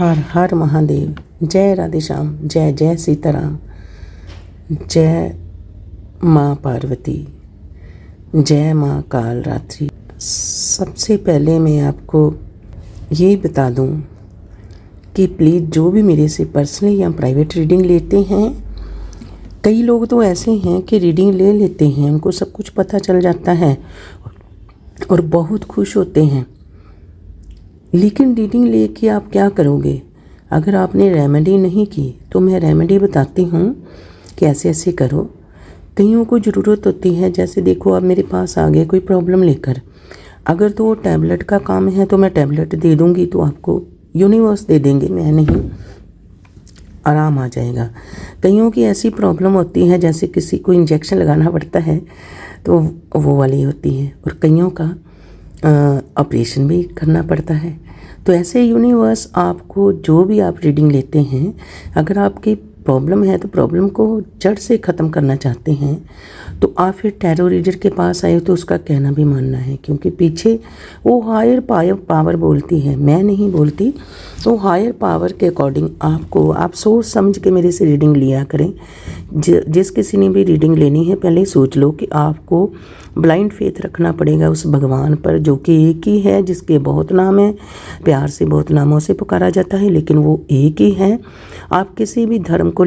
हर हर महादेव। जय राधे श्याम। जय जय सीताराम। जय माँ पार्वती। जय माँ काल रात्रि। सबसे पहले मैं आपको ये बता दूं कि प्लीज़ जो भी मेरे से पर्सनली या प्राइवेट रीडिंग लेते हैं, कई लोग तो ऐसे हैं कि रीडिंग ले लेते हैं, उनको सब कुछ पता चल जाता है और बहुत खुश होते हैं, लेकिन रीडिंग लेके आप क्या करोगे? अगर आपने रेमेडी नहीं की तो मैं रेमेडी बताती हूँ कि ऐसे ऐसे करो। कईयों को ज़रूरत होती है, जैसे देखो आप मेरे पास आ गए कोई प्रॉब्लम लेकर, अगर तो वो टैबलेट का काम है तो मैं टैबलेट दे दूँगी तो आपको यूनिवर्स दे देंगे, मैं नहीं, आराम आ जाएगा। कईयों की ऐसी प्रॉब्लम होती है जैसे किसी को इंजेक्शन लगाना पड़ता है तो वो वाली होती है, और कईयों का ऑपरेशन भी करना पड़ता है। तो ऐसे यूनिवर्स आपको जो भी आप रीडिंग लेते हैं, अगर आपकी प्रॉब्लम है तो प्रॉब्लम को जड़ से ख़त्म करना चाहते हैं तो आप फिर टैरो रीडर के पास आए तो उसका कहना भी मानना है, क्योंकि पीछे वो हायर पावर बोलती है, मैं नहीं बोलती। तो हायर पावर के अकॉर्डिंग आपको आप सोच समझ के मेरे से रीडिंग लिया करें। जिस किसी ने भी रीडिंग लेनी है पहले सोच लो कि आपको ब्लाइंड फेथ रखना पड़ेगा उस भगवान पर, जो कि एक ही है, जिसके बहुत नाम है, प्यार से बहुत नामों से पुकारा जाता है, लेकिन वो एक ही है। आप किसी भी धर्म को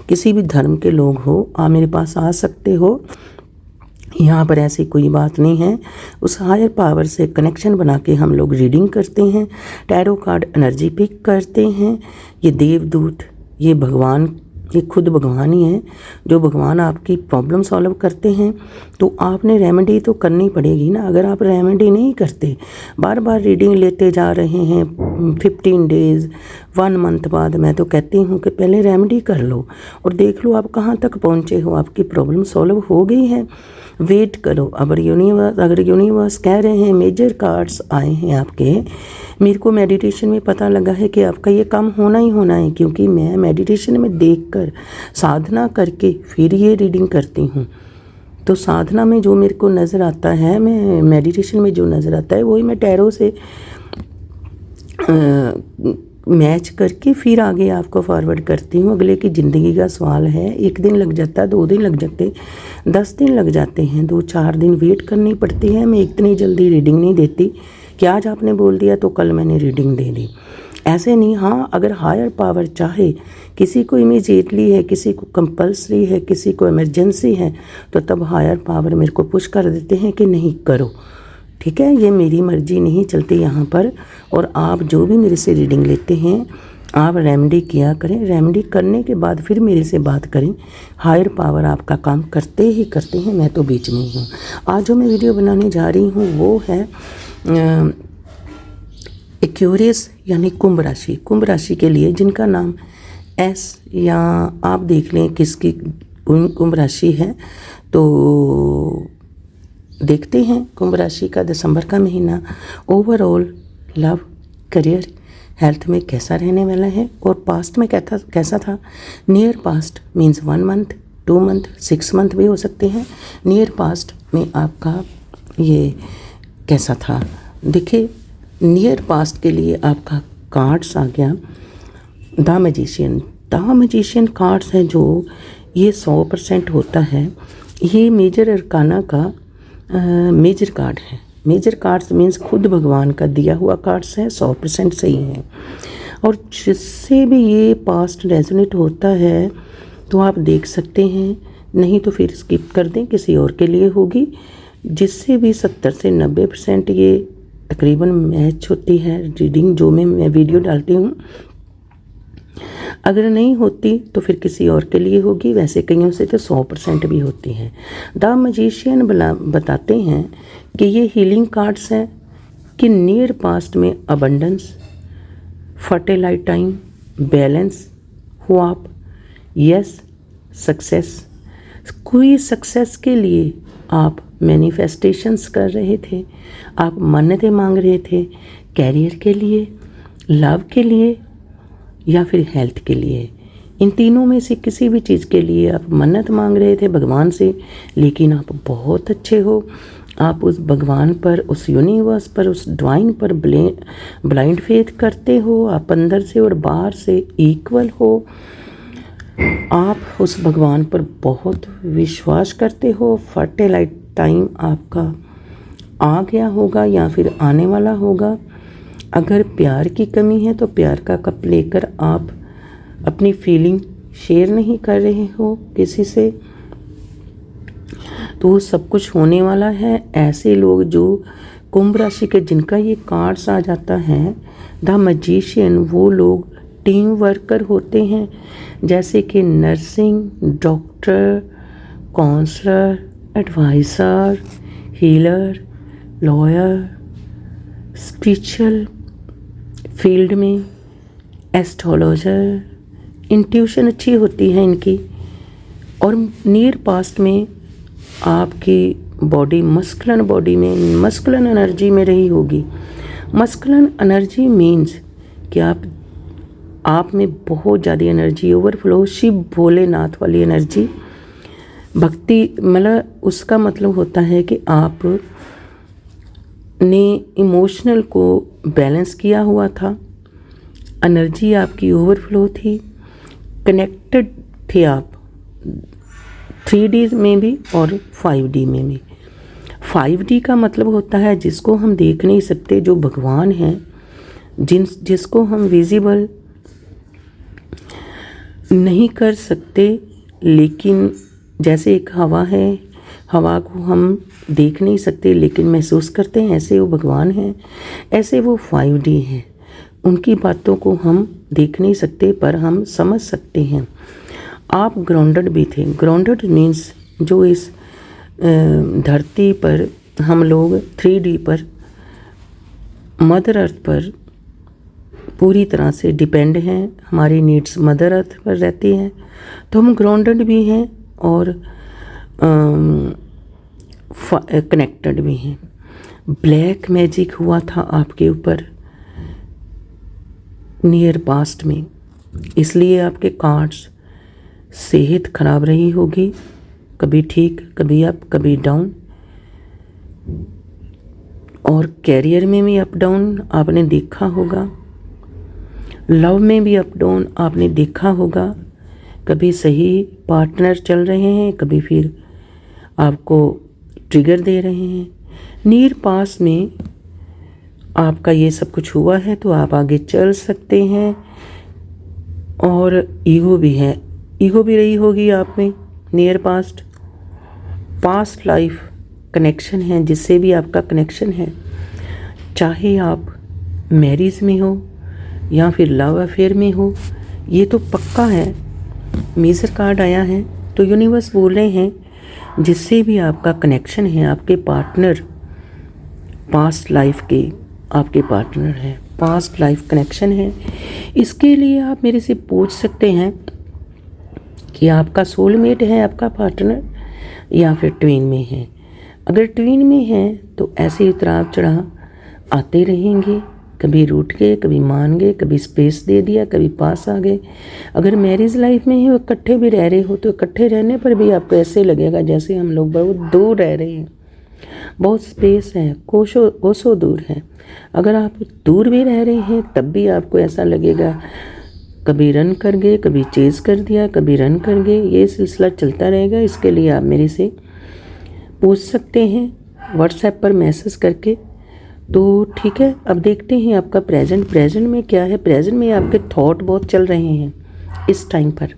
किसी भी धर्म के लोग हो, आप मेरे पास आ सकते हो, यहाँ पर ऐसी कोई बात नहीं है। उस हायर पावर से कनेक्शन बना के हम लोग रीडिंग करते हैं, टैरो कार्ड एनर्जी पिक करते हैं। ये देवदूत, ये भगवान, ये खुद भगवान ही है जो भगवान आपकी प्रॉब्लम सॉल्व करते हैं। तो आपने रेमेडी तो करनी पड़ेगी ना। अगर आप रेमेडी नहीं करते, बार बार रीडिंग लेते जा रहे हैं 15 डेज़ 1 मंथ बाद, मैं तो कहती हूँ कि पहले रेमेडी कर लो और देख लो आप कहाँ तक पहुँचे हो, आपकी प्रॉब्लम सॉल्व हो गई है। वेट करो। अगर यूनिवर्स कह रहे हैं, मेजर कार्ड्स आए हैं आपके, मेरे को मेडिटेशन में पता लगा है कि आपका ये काम होना ही होना है, क्योंकि मैं मेडिटेशन में देखकर साधना करके फिर ये रीडिंग करती हूँ। तो साधना में जो मेरे को नज़र आता है, मैं मेडिटेशन में जो नज़र आता है वही मैं टैरो से मैच करके फिर आगे आपको फॉरवर्ड करती हूँ। अगले की ज़िंदगी का सवाल है, 1 दिन लग जाता है, 2 दिन लग जाते, 10 दिन लग जाते हैं, 2-4 दिन वेट करनी पड़ती है। मैं इतनी जल्दी रीडिंग नहीं देती कि आज आपने बोल दिया तो कल मैंने रीडिंग दे दी, ऐसे नहीं। हाँ, अगर हायर पावर चाहे, किसी को इमीडिएटली है, किसी को कंपल्सरी है, किसी को इमरजेंसी है, तो तब हायर पावर मेरे को पुश कर देते हैं कि नहीं करो, ठीक है। ये मेरी मर्जी नहीं चलती यहाँ पर। और आप जो भी मेरे से रीडिंग लेते हैं, आप रेमेडी किया करें, रेमेडी करने के बाद फिर मेरे से बात करें। हायर पावर आपका काम करते ही करते हैं, मैं तो बीच में ही हूँ। आज जो मैं वीडियो बनाने जा रही हूँ वो है एक्वेरियस यानी कुंभ राशि। कुंभ राशि के लिए जिनका नाम एस या आप देख लें किसकी कुंभ राशि है, तो देखते हैं कुंभ राशि का दिसंबर का महीना ओवरऑल लव, करियर, हेल्थ में कैसा रहने वाला है, और पास्ट में कैसा था। Near past means 1 month, 2 month, 6 month भी हो सकते हैं। नियर पास्ट में आपका ये कैसा था। देखिए, नियर पास्ट के लिए आपका कार्ड्स आ गया the magician. The magician cards है जो ये 100% होता है। ये मेजर अरकाना का मेजर कार्ड है। मेजर कार्ड्स मीन्स खुद भगवान का दिया हुआ कार्ड्स है, 100% सही है। और जिससे भी ये पास्ट रेजोनेट होता है तो आप देख सकते हैं, नहीं तो फिर स्किप कर दें, किसी और के लिए होगी। जिससे भी 70 से 90% ये तकरीबन मैच होती है रीडिंग जो मैं वीडियो डालती हूँ। अगर नहीं होती तो फिर किसी और के लिए होगी, वैसे कईयों से तो 100% भी होती है। द मैजिशियन बताते हैं कि ये हीलिंग कार्ड्स हैं कि नियर पास्ट में अबंडेंस, फर्टिलाइट टाइम, बैलेंस हो आप, यस, सक्सेस। कोई सक्सेस के लिए आप मैनिफेस्टेशंस कर रहे थे, आप मन्नतें मांग रहे थे, कैरियर के लिए, लव के लिए या फिर हेल्थ के लिए। इन तीनों में से किसी भी चीज़ के लिए आप मन्नत मांग रहे थे भगवान से, लेकिन आप बहुत अच्छे हो, आप उस भगवान पर, उस यूनिवर्स पर, उस डिवाइन पर ब्लाइंड फेथ करते हो। आप अंदर से और बाहर से इक्वल हो। आप उस भगवान पर बहुत विश्वास करते हो। फर्टिलाइट टाइम आपका आ गया होगा या फिर आने वाला होगा। अगर प्यार की कमी है तो प्यार का कप लेकर आप अपनी फीलिंग शेयर नहीं कर रहे हो किसी से, तो सब कुछ होने वाला है। ऐसे लोग जो कुंभ राशि के, जिनका ये कार्ड्स आ जाता है द मैजिशियन, वो लोग टीम वर्कर होते हैं, जैसे कि nursing, doctor, counsellor, advisor, healer, lawyer, spiritual field में एस्ट्रोलॉजर। इंट्यूशन अच्छी होती है इनकी। और नियर पास्ट में आपकी बॉडी मस्कुलिन बॉडी में, मस्कुलिन एनर्जी में रही होगी। मस्कुलिन एनर्जी मीन्स कि आप में बहुत ज़्यादा एनर्जी ओवरफ्लो, शिव भोलेनाथ वाली एनर्जी, भक्ति, मतलब उसका मतलब होता है कि आप ने इमोशनल को बैलेंस किया हुआ था, एनर्जी आपकी ओवरफ्लो थी, कनेक्टेड थे आप 3D में भी और 5D में भी। 5D का मतलब होता है जिसको हम देख नहीं सकते, जो भगवान हैं, जिसको हम विजिबल नहीं कर सकते, लेकिन जैसे एक हवा है, हवा को हम देख नहीं सकते लेकिन महसूस करते हैं, ऐसे वो भगवान हैं। ऐसे वो 5D हैं। उनकी बातों को हम देख नहीं सकते पर हम समझ सकते हैं। आप ग्राउंडेड भी थे। ग्राउंडेड मीन्स जो इस धरती पर हम लोग 3D पर, मदर अर्थ पर पूरी तरह से डिपेंड हैं, हमारी नीड्स मदर अर्थ पर रहती हैं, तो हम ग्राउंडेड भी हैं और कनेक्टेड भी हैं। ब्लैक मैजिक हुआ था आपके ऊपर नियर पास्ट में, इसलिए आपके कार्ड्स, सेहत खराब रही होगी, कभी ठीक, कभी अप, कभी डाउन, और कैरियर में भी अप डाउन आपने देखा होगा, लव में भी अप डाउन आपने देखा होगा। कभी सही पार्टनर चल रहे हैं, कभी फिर आपको ट्रिगर दे रहे हैं। नियर पास में आपका ये सब कुछ हुआ है तो आप आगे चल सकते हैं। और ईगो भी है, ईगो भी रही होगी आप में नियर पास्ट लाइफ कनेक्शन है, जिससे भी आपका कनेक्शन है, चाहे आप मैरिज में हो या फिर लव अफेयर में हो, ये तो पक्का है। मेजर कार्ड आया है तो यूनिवर्स बोल रहे हैं जिससे भी आपका कनेक्शन है, आपके पार्टनर पास्ट लाइफ के आपके पार्टनर हैं, पास्ट लाइफ कनेक्शन है। इसके लिए आप मेरे से पूछ सकते हैं कि आपका सोलमेट है आपका पार्टनर या फिर ट्विन में है। अगर ट्विन में है तो ऐसे उतराव चढ़ाव आते रहेंगे, कभी रूठ गए, कभी मान गए, कभी स्पेस दे दिया, कभी पास आ गए। अगर मैरिज लाइफ में है, वो इकट्ठे भी रह रहे हो, तो इकट्ठे रहने पर भी आपको ऐसे लगेगा जैसे हम लोग बहुत दूर रह रहे हैं, बहुत स्पेस है, कोसों दूर है। अगर आप दूर भी रह रहे हैं तब भी आपको ऐसा लगेगा, कभी रन कर गए, कभी चेज़ कर दिया, कभी रन कर गए, ये सिलसिला चलता रहेगा। इसके लिए आप मेरे से पूछ सकते हैं व्हाट्सएप पर मैसेज करके। तो ठीक है, अब देखते हैं आपका प्रेजेंट में क्या है। प्रेजेंट में आपके थॉट बहुत चल रहे हैं, इस टाइम पर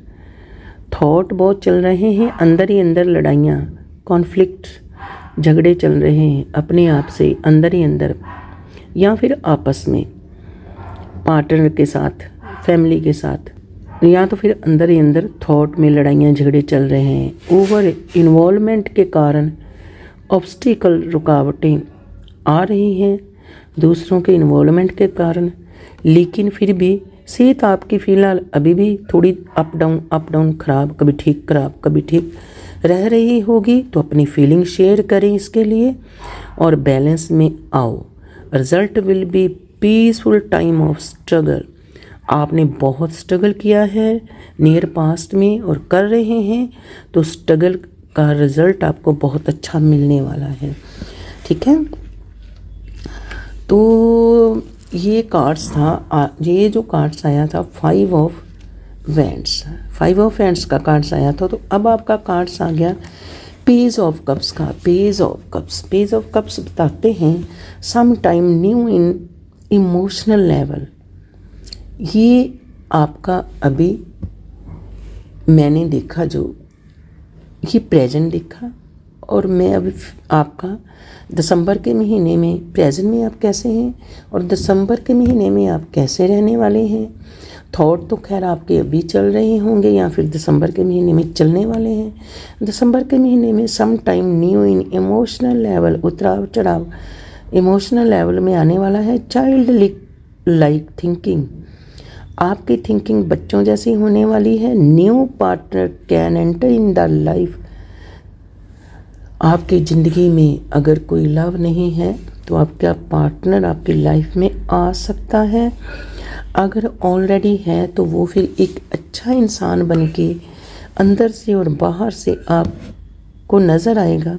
थॉट बहुत चल रहे हैं, अंदर ही अंदर लड़ाइयाँ, कॉन्फ्लिक्ट, झगड़े चल रहे हैं अपने आप से, अंदर ही अंदर, या फिर आपस में पार्टनर के साथ, फैमिली के साथ, या तो फिर अंदर ही अंदर थॉट में लड़ाइयाँ झगड़े चल रहे हैं। ओवर इन्वॉल्वमेंट के कारण ऑब्स्टिकल, रुकावटें आ रही हैं दूसरों के इन्वॉल्वमेंट के कारण, लेकिन फिर भी सेहत आपकी फ़िलहाल अभी भी थोड़ी अप डाउन खराब, कभी ठीक खराब, कभी ठीक रह रही होगी। तो अपनी फीलिंग शेयर करें इसके लिए और बैलेंस में आओ। Result will be peaceful time of struggle. आपने बहुत स्ट्रगल किया है नियर पास्ट में और कर रहे हैं, तो स्ट्रगल का रिज़ल्ट आपको बहुत अच्छा मिलने वाला है। ठीक है। तो ये कार्ड्स था, ये जो कार्ड्स आया था 5 ऑफ वैंड्स, 5 ऑफ वैंड्स का कार्ड्स आया था। तो अब आपका कार्ड्स आ गया पेज ऑफ कप्स का। Page of cups, page of cups बताते हैं some time new in emotional level. ये आपका अभी मैंने देखा, जो ये प्रेजेंट देखा, और मैं अभी आपका दिसंबर के महीने में, प्रेजेंट में आप कैसे हैं और दिसंबर के महीने में आप कैसे रहने वाले हैं। थॉट तो खैर आपके अभी चल रहे होंगे या फिर दिसंबर के महीने में चलने वाले हैं। दिसंबर के महीने में some time new in emotional level, उतराव चढ़ाव इमोशनल लेवल में आने वाला है। चाइल्ड लाइक थिंकिंग, आपकी थिंकिंग बच्चों जैसी होने वाली है। New partner can enter in the life, आपकी ज़िंदगी में अगर कोई लव नहीं है तो आपका पार्टनर आपकी लाइफ में आ सकता है। अगर ऑलरेडी है तो वो फिर एक अच्छा इंसान बन के अंदर से और बाहर से आपको नज़र आएगा,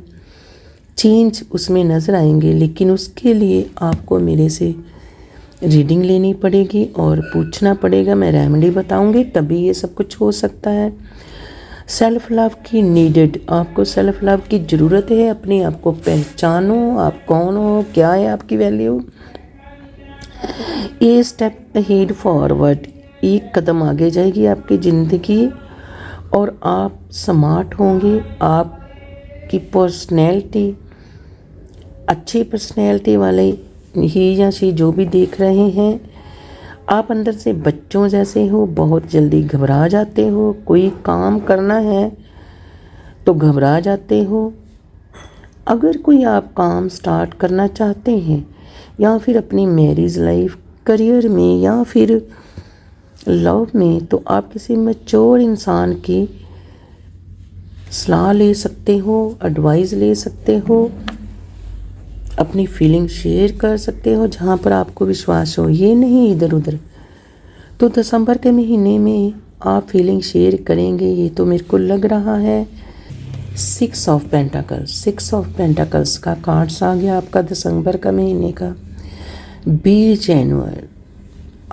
चेंज उसमें नज़र आएंगे। लेकिन उसके लिए आपको मेरे से रीडिंग लेनी पड़ेगी और पूछना पड़ेगा, मैं रेमेडी बताऊंगी, तभी ये सब कुछ हो सकता है। सेल्फ लव की नीडेड, आपको सेल्फ लव की ज़रूरत है। अपने आप को पहचानो, आप कौन हो, क्या है आपकी वैल्यू। ये स्टेप अहेड फॉरवर्ड, एक कदम आगे जाएगी आपकी ज़िंदगी और आप स्मार्ट होंगे। आपकी पर्सनैलिटी, अच्छी पर्सनैलिटी वाले ही या शी जो भी देख रहे हैं, आप अंदर से बच्चों जैसे हो, बहुत जल्दी घबरा जाते हो। कोई काम करना है तो घबरा जाते हो। अगर कोई आप काम स्टार्ट करना चाहते हैं या फिर अपनी मैरिज लाइफ, करियर में या फिर लव में, तो आप किसी मैच्योर इंसान की सलाह ले सकते हो, एडवाइस ले सकते हो, अपनी फीलिंग शेयर कर सकते हो जहाँ पर आपको विश्वास हो, ये नहीं इधर उधर। तो दिसंबर के महीने में आप फीलिंग शेयर करेंगे, ये तो मेरे को लग रहा है। 6 ऑफ पेंटाकल्स, 6 ऑफ पेंटाकल्स का कार्ड्स आ गया आपका दिसंबर का महीने का। बी जेन्युइन,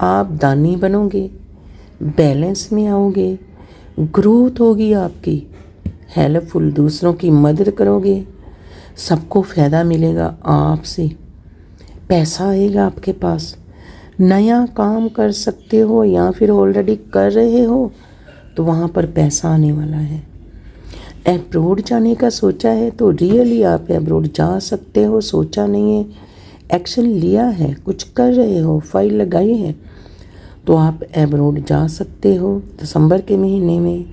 आप दानी बनोगे, बैलेंस में आओगे, ग्रोथ होगी आपकी, हेल्पफुल, दूसरों की मदद करोगे, सबको फ़ायदा मिलेगा आपसे, पैसा आएगा आपके पास, नया काम कर सकते हो या फिर ऑलरेडी कर रहे हो तो वहाँ पर पैसा आने वाला है। एब्रोड जाने का सोचा है तो रियली आप एब्रोड जा सकते हो, सोचा नहीं है, एक्शन लिया है, कुछ कर रहे हो, फाइल लगाई है तो आप एब्रोड जा सकते हो दिसंबर के महीने में,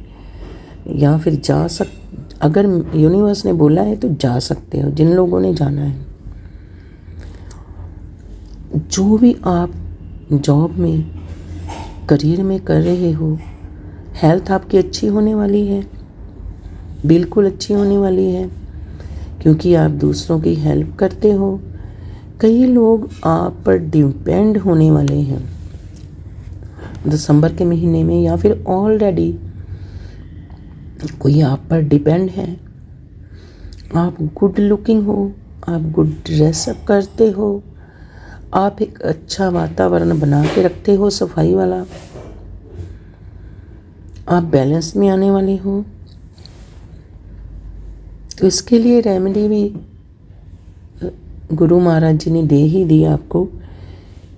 या फिर अगर यूनिवर्स ने बोला है तो जा सकते हो, जिन लोगों ने जाना है। जो भी आप जॉब में, करियर में कर रहे हो, हेल्थ आपकी अच्छी होने वाली है, बिल्कुल अच्छी होने वाली है, क्योंकि आप दूसरों की हेल्प करते हो। कई लोग आप पर डिपेंड होने वाले हैं दिसंबर के महीने में, या फिर ऑलरेडी कोई आप पर डिपेंड है। आप गुड लुकिंग हो, आप गुड ड्रेसअप करते हो, आप एक अच्छा वातावरण बना के रखते हो, सफाई वाला, आप बैलेंस में आने वाले हो। तो इसके लिए रेमेडी भी गुरु महाराज जी ने दे ही दी आपको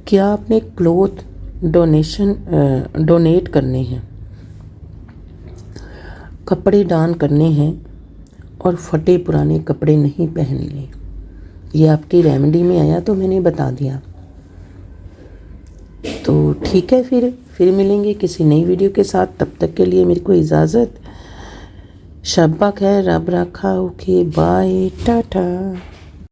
कि आपने क्लोथ डोनेट करने हैं, कपड़े दान करने हैं और फटे पुराने कपड़े नहीं पहनने। ये आपकी रेमेडी में आया तो मैंने बता दिया। तो ठीक है, फिर मिलेंगे किसी नई वीडियो के साथ। तब तक के लिए मेरे को इजाज़त। शब्बा खैर, रब रखा, ओके बाय, टाटा।